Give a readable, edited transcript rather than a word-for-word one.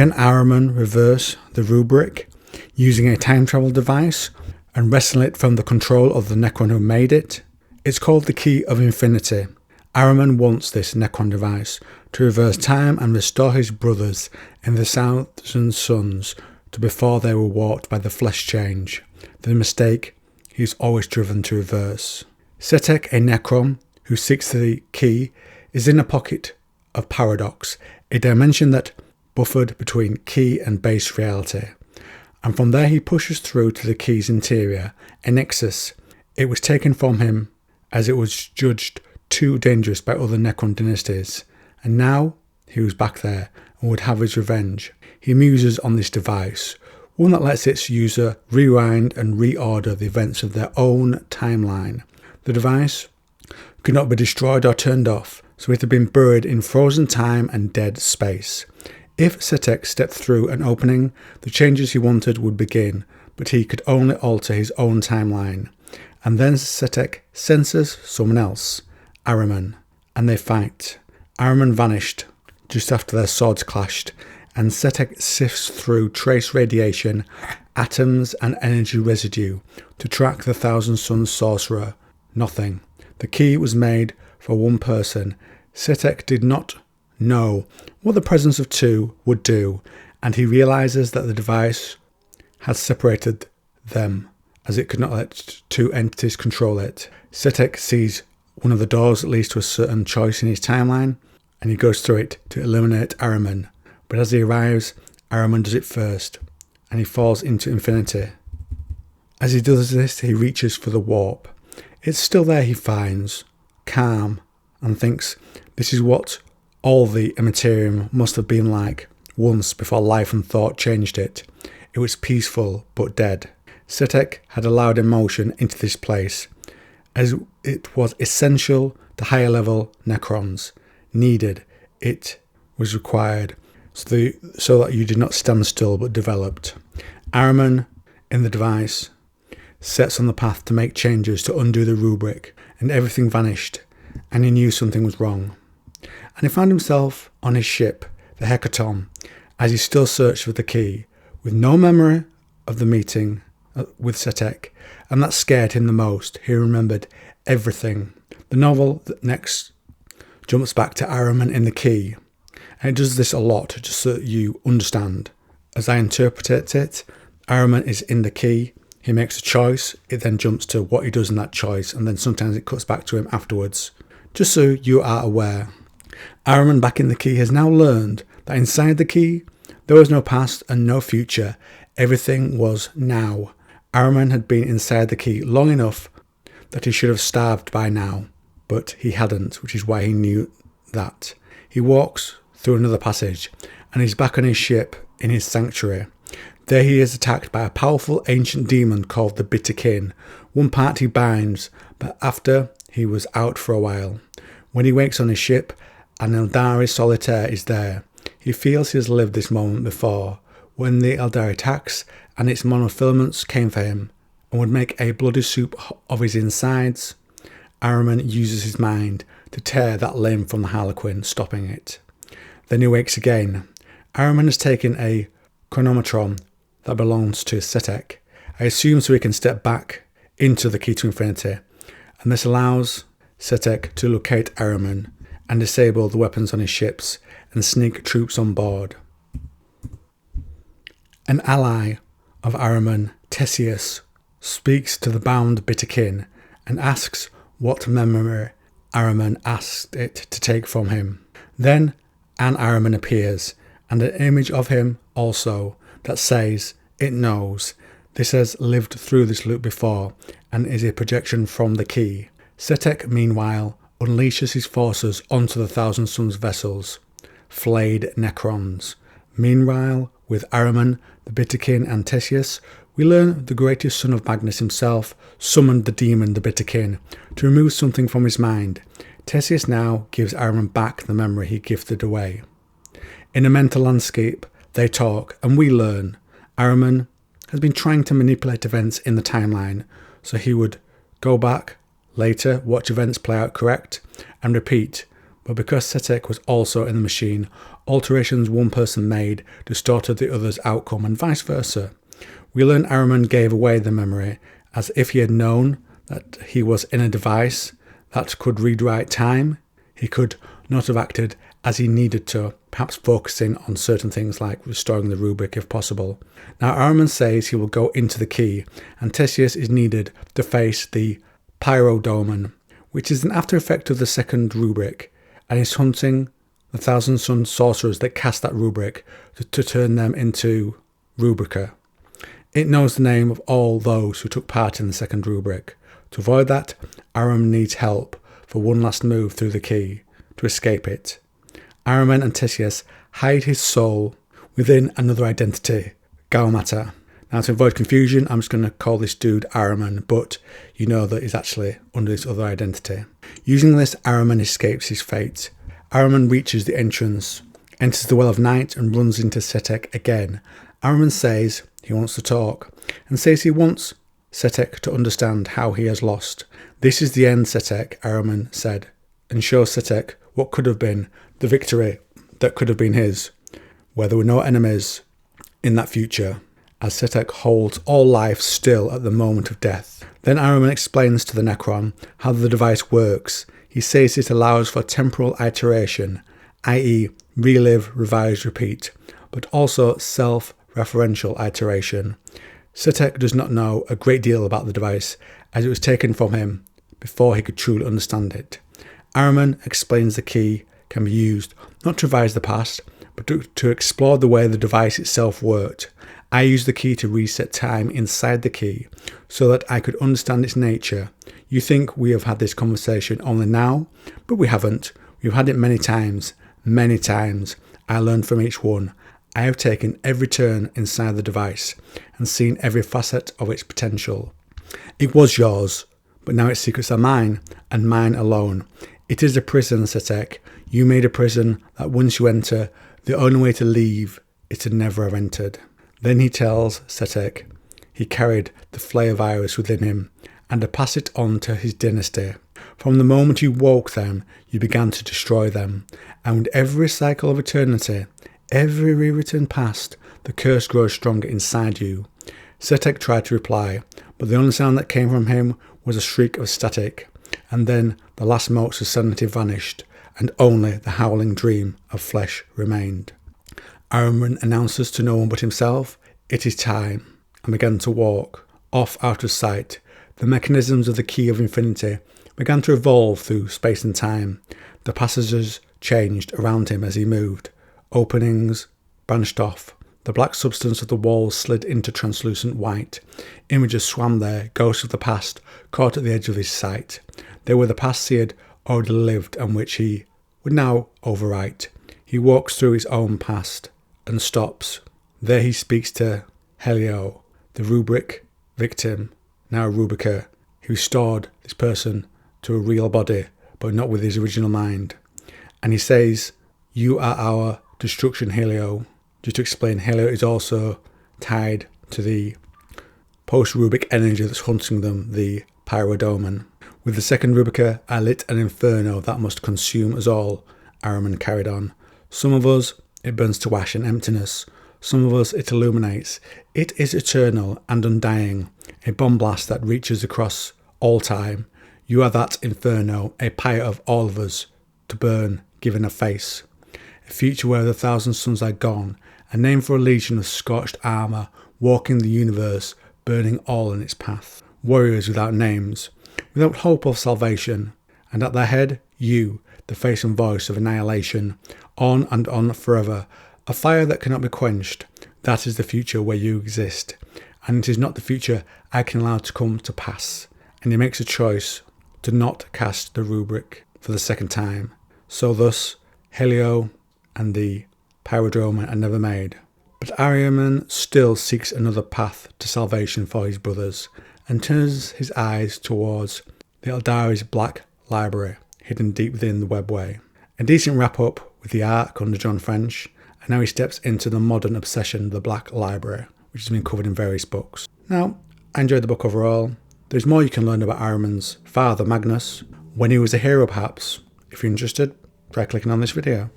Can Ahriman reverse the rubric using a time travel device and wrestle it from the control of the Necron who made it? It's called the Key of Infinity. Ahriman wants this Necron device to reverse time and restore his brothers in the Thousand Sons to before they were warped by the flesh change, the mistake he's always driven to reverse. Setek, a Necron who seeks the key, is in a pocket of paradox, a dimension that buffered between key and base reality, and from there he pushes through to the key's interior, a nexus. It was taken from him as it was judged too dangerous by other Necron dynasties, and now he was back there and would have his revenge. He muses on this device, one that lets its user rewind and reorder the events of their own timeline. The device could not be destroyed or turned off, so it had been buried in frozen time and dead space. If Setek stepped through an opening, the changes he wanted would begin, but he could only alter his own timeline. And then Setek senses someone else, Ahriman, and they fight. Ahriman vanished just after their swords clashed, and Setek sifts through trace radiation, atoms and energy residue to track the Thousand Sons sorcerer. Nothing. The key was made for one person. Setek did not know what the presence of two would do, and he realizes that the device had separated them, as it could not let two entities control it. Setek sees one of the doors that leads to a certain choice in his timeline, and he goes through it to eliminate Ahriman. But as he arrives, Ahriman does it first, and he falls into infinity. As he does this, he reaches for the warp. It's still there, he finds, calm, and thinks this is what all the immaterium must have been like once before life and thought changed it. It was peaceful but dead. Setek had allowed emotion into this place, as it was essential to higher level Necrons. Needed. It was required, so that you did not stand still but developed. Ahriman, in the device, sets on the path to make changes to undo the rubric, and everything vanished, and he knew something was wrong. And he found himself on his ship, the Hecaton, as he still searched for the key, with no memory of the meeting with Setek, and that scared him the most. He remembered everything. The novel that next jumps back to Ahriman in the key, and it does this a lot, just so that you understand. As I interpret it, Ahriman is in the key, he makes a choice, it then jumps to what he does in that choice, and then sometimes it cuts back to him afterwards. Just so you are aware. Ahriman back in the key has now learned that inside the key, there was no past and no future. Everything was now. Ahriman had been inside the key long enough that he should have starved by now, but he hadn't, which is why he knew that. He walks through another passage, and he's back on his ship in his sanctuary. There he is attacked by a powerful ancient demon called the Bitter Kin. One part he binds, but after he was out for a while. When he wakes on his ship, an Eldari Solitaire is there. He feels he has lived this moment before, when the Eldari attacks and its monofilaments came for him, and would make a bloody soup of his insides. Ahriman uses his mind to tear that limb from the Harlequin, stopping it. Then he wakes again. Ahriman has taken a chronometron that belongs to Setek, I assume, so he can step back into the Key to Infinity, and this allows Setek to locate Ahriman and disable the weapons on his ships and sneak troops on board. An ally of Ahriman, Theseus, speaks to the bound Bitterkin and asks what memory Ahriman asked it to take from him. Then an Ahriman appears, and an image of him also that says it knows. This has lived through this loop before and is a projection from the key. Setek, meanwhile, unleashes his forces onto the Thousand Sons vessels, flayed Necrons. Meanwhile, with Ahriman, the Bitterkin and Theseus, we learn the greatest son of Magnus himself summoned the demon the Bitterkin to remove something from his mind. Theseus now gives Ahriman back the memory he gifted away. In a mental landscape, they talk, and we learn Ahriman has been trying to manipulate events in the timeline, so he would go back later, watch events play out correct, and repeat, but because Setek was also in the machine, alterations one person made distorted the other's outcome and vice versa. We learn Ahriman gave away the memory as if he had known that he was in a device that could rewrite time. He could not have acted as he needed to, perhaps focusing on certain things like restoring the rubric if possible. Now Ahriman says he will go into the key, and Theseus is needed to face the Pyrodomon, which is an after effect of the second rubric, and is hunting the thousand-sun sorcerers that cast that rubric to turn them into rubrica. It knows the name of all those who took part in the second rubric. To avoid that, Ahriman needs help for one last move through the key to escape it. Ahriman and Theseus hide his soul within another identity, Gaumata. Now to avoid confusion, I'm just going to call this dude Ahriman, but you know that he's actually under this other identity. Using this, Ahriman escapes his fate. Ahriman reaches the entrance, enters the Well of Night and runs into Setek again. Ahriman says he wants to talk, and says he wants Setek to understand how he has lost. This is the end, Setek, Ahriman said, and shows Setek what could have been the victory that could have been his, where there were no enemies in that future, as Setek holds all life still at the moment of death. Then Ahriman explains to the Necron how the device works. He says it allows for temporal iteration, i.e. relive, revise, repeat, but also self-referential iteration. Setek does not know a great deal about the device, as it was taken from him before he could truly understand it. Ahriman explains the key can be used not to revise the past, but to explore the way the device itself worked. I used the key to reset time inside the key, so that I could understand its nature. You think we have had this conversation only now, but we haven't. We've had it many times. Many times. I learned from each one. I have taken every turn inside the device and seen every facet of its potential. It was yours, but now its secrets are mine, and mine alone. It is a prison, Setek. You made a prison that once you enter, the only way to leave is to never have entered. Then he tells Setek he carried the flare virus within him, and to pass it on to his dynasty. From the moment you woke them, you began to destroy them, and with every cycle of eternity, every rewritten past, the curse grows stronger inside you. Setek tried to reply, but the only sound that came from him was a shriek of static, and then the last motes of sanity vanished, and only the howling dream of flesh remained. Ahriman announces to no one but himself, "It is time," and began to walk, off out of sight. The mechanisms of the Key of Infinity began to evolve through space and time. The passages changed around him as he moved. Openings branched off. The black substance of the walls slid into translucent white. Images swam there, ghosts of the past, caught at the edge of his sight. They were the pasts he had already lived and which he would now overwrite. He walks through his own past and stops. There he speaks to Helio, the rubric victim, now Rubrica. He restored this person to a real body, but not with his original mind. And he says, "You are our destruction, Helio." Just to explain, Helio is also tied to the post-rubric energy that's hunting them, the Pyrodomon. With the second Rubrica, I lit an inferno that must consume us all, Ahriman carried on. Some of us, it burns to ash and emptiness. Some of us, it illuminates. It is eternal and undying, a bomb blast that reaches across all time. You are that inferno, a pyre of all of us, to burn, given a face. A future where the thousand suns are gone, a name for a legion of scorched armour, walking the universe, burning all in its path. Warriors without names, without hope of salvation, and at their head, you, the face and voice of annihilation, on and on forever, a fire that cannot be quenched. That is the future where you exist, and it is not the future I can allow to come to pass. And he makes a choice to not cast the rubric for the second time. So thus, Helio and the Pyrodrome are never made. But Ahriman still seeks another path to salvation for his brothers, and turns his eyes towards the Eldari's Black Library, hidden deep within the webway. A decent wrap-up with the Ark under John French, and now he steps into the modern obsession of the Black Library, which has been covered in various books. Now, I enjoyed the book overall. There's more you can learn about Ahriman's father, Magnus, when he was a hero perhaps. If you're interested, try clicking on this video.